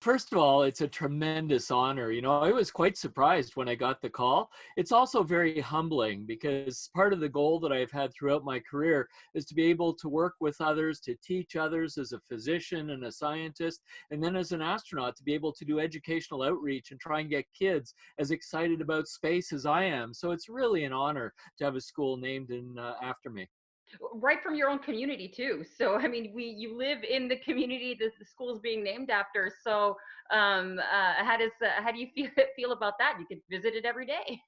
First of all, it's a tremendous honor. I was quite surprised when I got the call. It's also very humbling because part of the goal that I've had throughout my career is to be able to work with others, to teach others as a physician and a scientist, and then as an astronaut to be able to do educational outreach and try and get kids as excited about space as I am. So it's really an honor to have a school named after me. Right from your own community too. So I mean, you live in the community that the school's being named after. So how do you feel about that? You could visit it every day.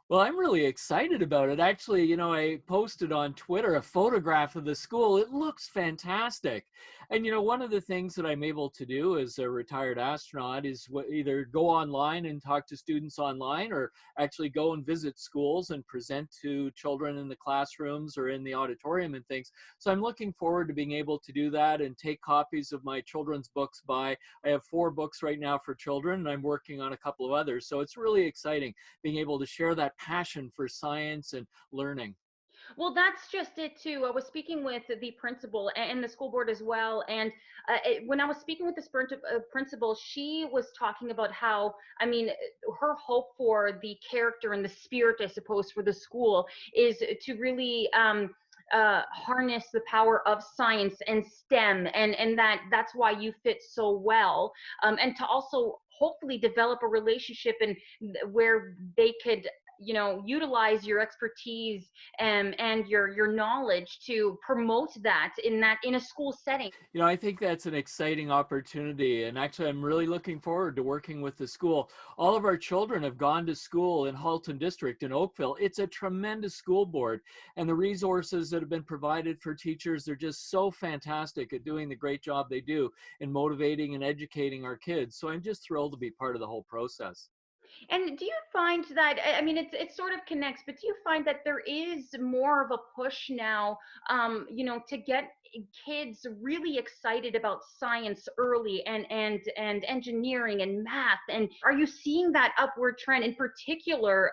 Well, I'm really excited about it. Actually, I posted on Twitter a photograph of the school. It looks fantastic. And, one of the things that I'm able to do as a retired astronaut is either go online and talk to students online or actually go and visit schools and present to children in the classrooms or in the auditorium and things. So I'm looking forward to being able to do that and take copies of my children's books by. I have 4 books right now for children, and I'm working on a couple of others. So it's really exciting being able to share that passion for science and learning. Well, that's just it too. I was speaking with the principal and the school board as well, and when I was speaking with this principal, she was talking about how, I mean, her hope for the character and the spirit, I suppose, for the school is to really harness the power of science and STEM, and that's why you fit so well, and to also hopefully develop a relationship and where they could utilize your expertise and your knowledge to promote that in a school setting. I think that's an exciting opportunity. And actually, I'm really looking forward to working with the school. All of our children have gone to school in Halton District in Oakville. It's a tremendous school board. And the resources that have been provided for teachers are just so fantastic at doing the great job they do in motivating and educating our kids. So I'm just thrilled to be part of the whole process. And do you find that, I mean, it sort of connects, but do you find that there is more of a push now, to get kids really excited about science early and engineering and math? And are you seeing that upward trend in particular,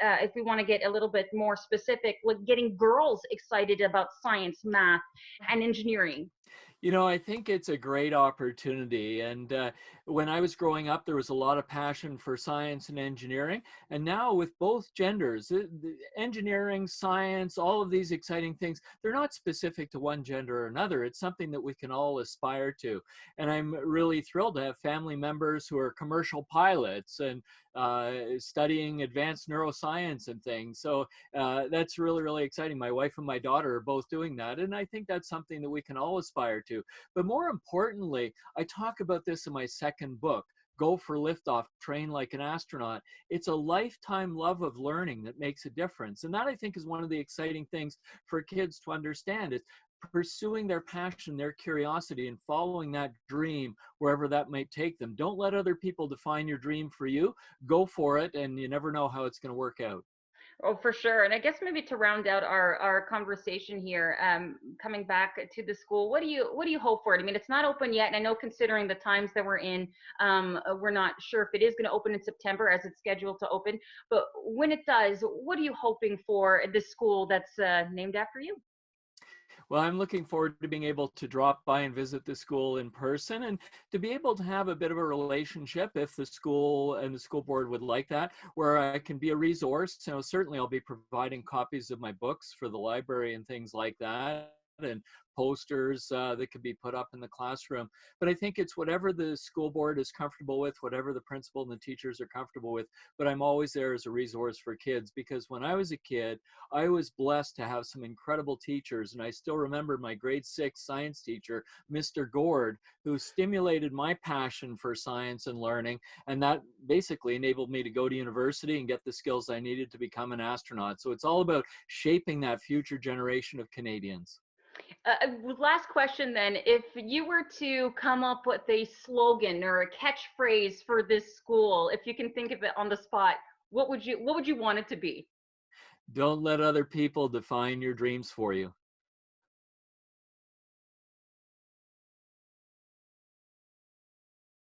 if we want to get a little bit more specific, like getting girls excited about science, math, and engineering? I think it's a great opportunity. And when I was growing up, there was a lot of passion for science and engineering. And now, with both genders, the engineering, science, all of these exciting things, they're not specific to one gender or another. It's something that we can all aspire to. And I'm really thrilled to have family members who are commercial pilots and studying advanced neuroscience and things. So that's really, really exciting. My wife and my daughter are both doing that. And I think that's something that we can all aspire to. But more importantly, I talk about this in my second book, Go for Liftoff, Train Like an Astronaut. It's a lifetime love of learning that makes a difference. And that, I think, is one of the exciting things for kids to understand is pursuing their passion, their curiosity, and following that dream wherever that might take them. Don't let other people define your dream for you. Go for it, and you never know how it's going to work out. Oh, for sure. And I guess maybe to round out our conversation here, coming back to the school, what do you hope for it? I mean, it's not open yet, and I know considering the times that we're in, we're not sure if it is going to open in September as it's scheduled to open. But when it does, what are you hoping for this school that's named after you? Well, I'm looking forward to being able to drop by and visit the school in person and to be able to have a bit of a relationship if the school and the school board would like that, where I can be a resource. Certainly I'll be providing copies of my books for the library and things like that, and posters that could be put up in the classroom. But I think it's whatever the school board is comfortable with, whatever the principal and the teachers are comfortable with. But I'm always there as a resource for kids, because when I was a kid, I was blessed to have some incredible teachers. And I still remember my grade 6 science teacher, Mr. Gord, who stimulated my passion for science and learning. And that basically enabled me to go to university and get the skills I needed to become an astronaut. So it's all about shaping that future generation of Canadians. Last question then. If you were to come up with a slogan or a catchphrase for this school, if you can think of it on the spot, what would you want it to be? Don't let other people define your dreams for you.